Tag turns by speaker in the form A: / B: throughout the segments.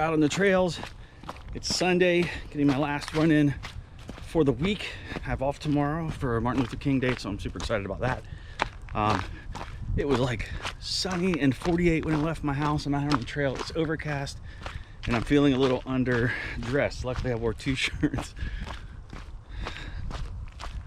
A: out on the trails. It's Sunday, getting my last run in for the week. I have off tomorrow for Martin Luther King Day, so I'm super excited about that. It was like sunny and 48 when I left my house. I'm out here on the trail. It's overcast and I'm feeling a little underdressed. Luckily I wore 2 shirts.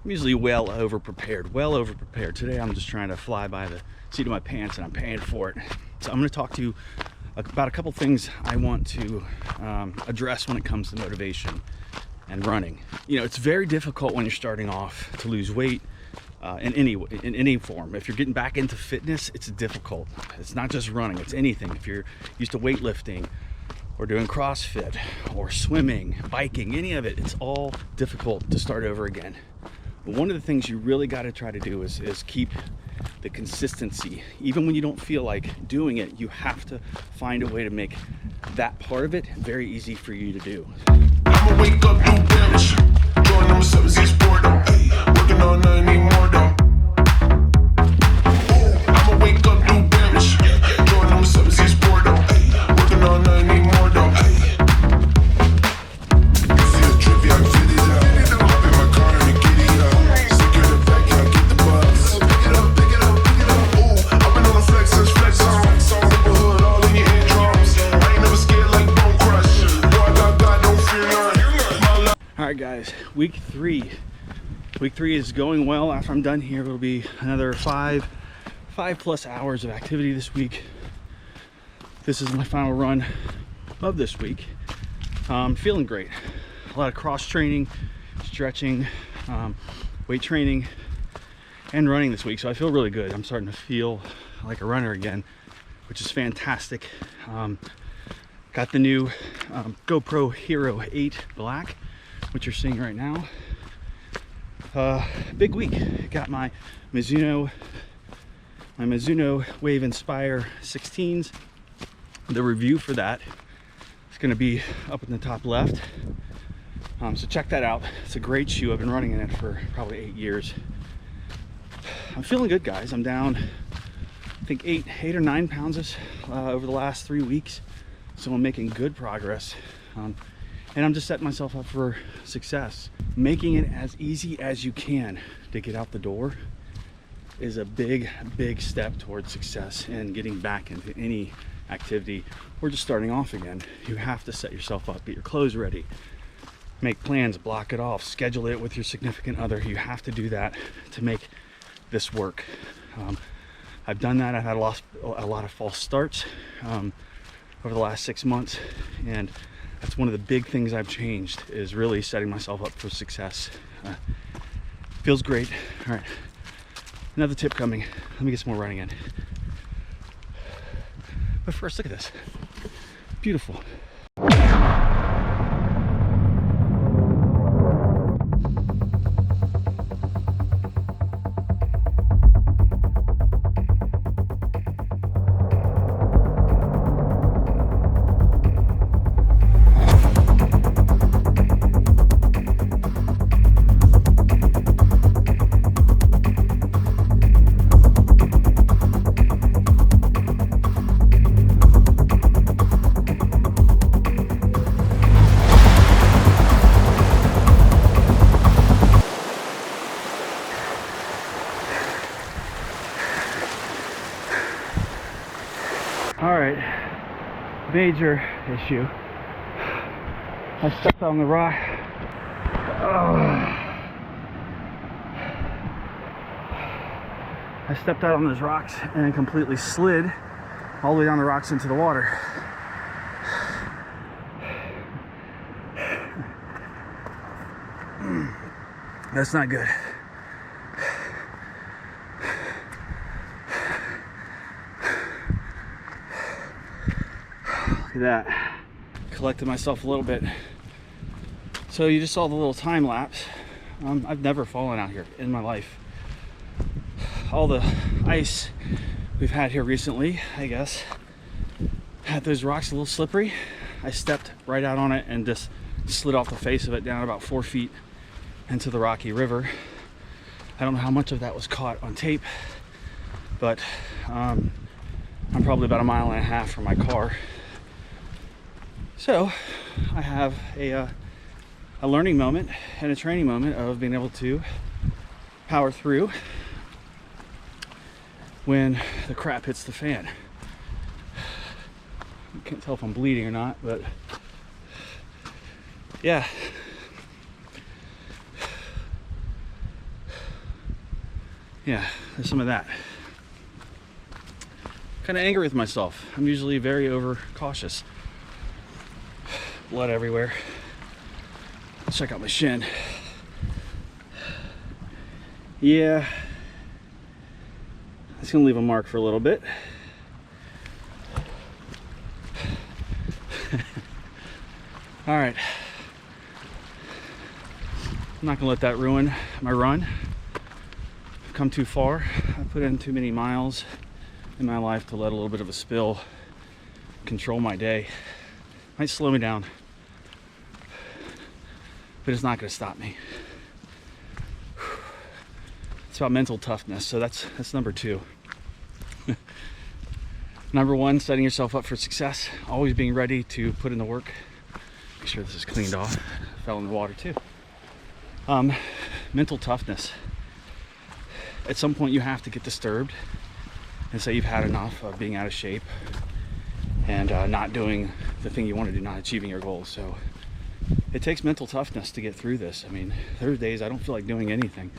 A: I'm usually well over prepared. Today I'm just trying to fly by the seat of my pants and I'm paying for it. So I'm going to talk to you about a couple things I want to address when it comes to motivation and running. You know, it's very difficult when you're starting off to lose weight in any form. If you're getting back into fitness, it's difficult. It's not just running, it's anything. If you're used to weightlifting or doing CrossFit or swimming, biking, any of it, it's all difficult to start over again. But one of the things you really got to try to do is keep the consistency. Even when you don't feel like doing it, you have to find a way to make that part of it very easy for you to do.
B: I'ma wake up, new bench. Join number 7, see sport though. Working on nothing anymore though. I'ma wake up, new bench. Join number 7, see sport though. Working on nothing anymore though. Feel trippy, I get it out. Hop in my car and get it out. Secure the back, I get the bus. Pick it up, pick it up, pick it up. Ooh, I've been on the flex on. Neighborhood all in your eardrums. I ain't never scared like Bone Crush. No, I got God, don't fear none.
A: All right, guys, week 3. Week 3 is going well. After I'm done here, it'll be another 5+ hours of activity this week. This is my final run of this week. Feeling great. A lot of cross training, stretching, weight training, and running this week. So I feel really good. I'm starting to feel like a runner again, which is fantastic. Got the new GoPro Hero 8 Black, which you're seeing right now. Big week. Got my Mizuno Wave Inspire 16s. The review for that is going to be up in the top left. So check that out. It's a great shoe. I've been running in it for probably 8 years. I'm feeling good, guys. I'm down, I think 8 or 9 pounds over the last 3 weeks. So I'm making good progress. And I'm just setting myself up for success. Making it as easy as you can to get out the door is a big step towards success and getting back into any activity or just starting off again. You have to set yourself up, get your clothes ready, make plans, block it off, schedule it with your significant other. You have to do that to make this work. I've done that. I've had a lot of false starts over the last 6 months, and that's one of the big things I've changed, is really setting myself up for success. Feels great. All right, another tip coming. Let me get some more running in. But first, look at this. Beautiful. All right, major issue. I stepped on the rock. I stepped out on those rocks and completely slid all the way down the rocks into the water. That's not good. Look at that. Collected myself a little bit. So you just saw the little time lapse. I've never fallen out here in my life. All the ice we've had here recently, I guess, had those rocks a little slippery. I stepped right out on it and just slid off the face of it down about 4 feet into the rocky river. I don't know how much of that was caught on tape, but I'm probably about 1.5 miles from my car. So I have a learning moment and a training moment of being able to power through when the crap hits the fan. I can't tell if I'm bleeding or not, but yeah. Yeah, there's some of that. Kind of angry with myself. I'm usually very overcautious. Blood everywhere. Let's check out my shin. Yeah, it's gonna leave a mark for a little bit. All right, I'm not gonna let that ruin my run. I've come too far. I put in too many miles in my life to let a little bit of a spill control my day. Might slow me down, but it's not gonna stop me. It's about mental toughness, so that's number 2. Number 1, setting yourself up for success, always being ready to put in the work. Make sure this is cleaned off. Fell in the water too. Mental toughness. At some point you have to get disturbed and say you've had enough of being out of shape and not doing the thing you want to do, not achieving your goals. So it takes mental toughness to get through this. I mean, there are days I don't feel like doing anything,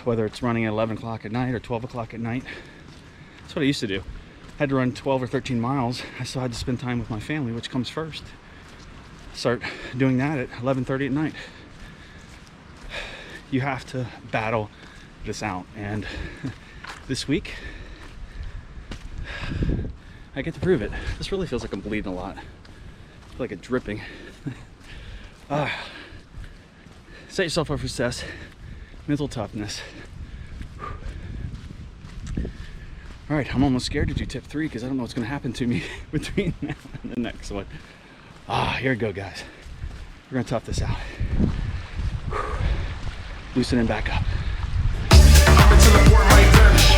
A: whether it's running at 11 o'clock at night or 12 o'clock at night. That's what I used to do. I had to run 12 or 13 miles. I still had to spend time with my family, which comes first. Start doing that at 11:30 at night. You have to battle this out, and this week I get to prove it. This really feels like I'm bleeding a lot. I feel like it's dripping. Set yourself up for success. Mental toughness. All right, I'm almost scared to do tip 3 because I don't know what's going to happen to me between now and the next one. Here we go, guys. We're going to tough this out. Loosen and back up.
B: I'm into the port might vanish.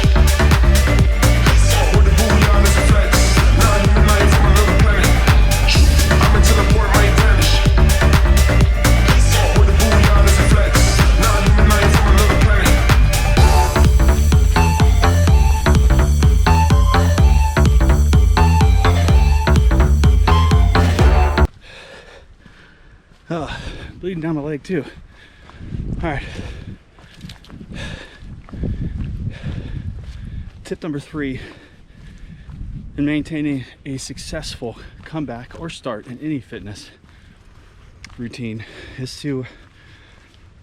B: Where the booyah is a flex. Not a new life from another planet. I'm into the port might vanish. Where the booyah is a flex. Not a new life from another planet.
A: Bleeding down my leg too. All right. Tip number 3 in maintaining a successful comeback or start in any fitness routine is to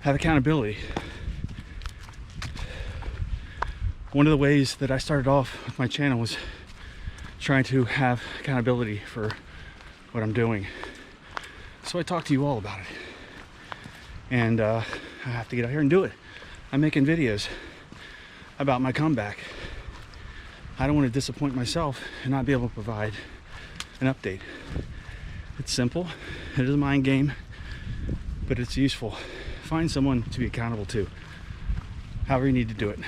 A: have accountability. One of the ways that I started off with my channel was trying to have accountability for what I'm doing. So I talk to you all about it. And I have to get out here and do it. I'm making videos about my comeback. I don't want to disappoint myself and not be able to provide an update. It's simple. It is a mind game, but it's useful. Find someone to be accountable to, however you need to do it.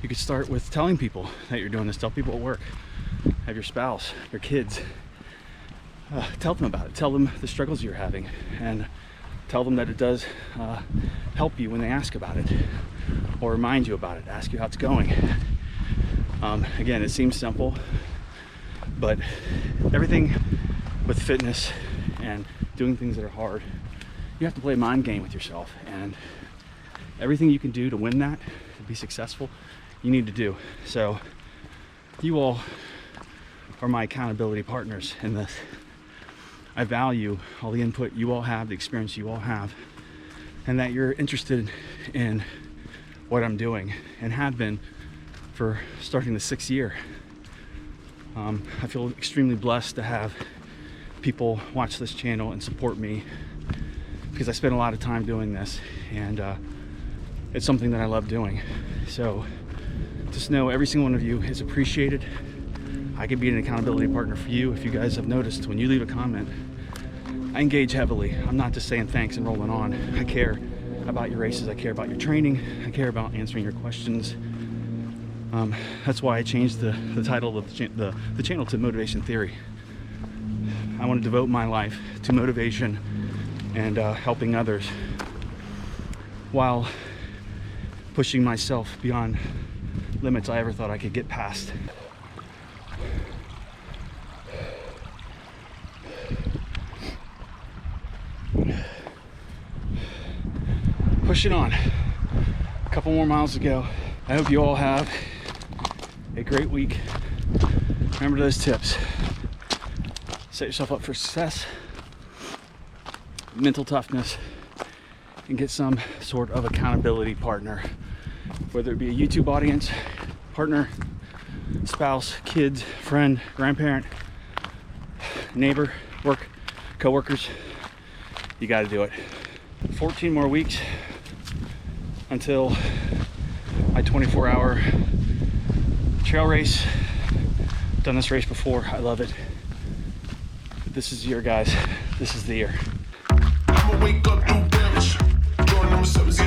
A: You could start with telling people that you're doing this. Tell people at work. Have your spouse, your kids. Tell them about it. Tell them the struggles you're having, and tell them that it does help you when they ask about it or remind you about it, ask you how it's going. Again, it seems simple, but everything with fitness and doing things that are hard, you have to play a mind game with yourself, and everything you can do to win that, to be successful, you need to do. So you all are my accountability partners in this. I value all the input you all have, the experience you all have, and that you're interested in what I'm doing and have been for starting the 6th year. I feel extremely blessed to have people watch this channel and support me, because I spend a lot of time doing this, and it's something that I love doing. So just know every single one of you is appreciated. I can be an accountability partner for you. If you guys have noticed, when you leave a comment, I engage heavily. I'm not just saying thanks and rolling on. I care about your races. I care about your training. I care about answering your questions. That's why I changed the title of the channel to Motivation Theory. I want to devote my life to motivation and helping others while pushing myself beyond limits I ever thought I could get past. Pushing on. A couple more miles to go. I hope you all have a great week. Remember those tips. Set yourself up for success, mental toughness, and get some sort of accountability partner, whether it be a YouTube audience, partner, spouse, kids, friend, grandparent, neighbor, work, co-workers. You got to do it. 14 more weeks until my 24-hour trail race. Done this race before. I love it. But this is the year, guys. This is the year.
B: I'ma wake up, do damage. Join them subs,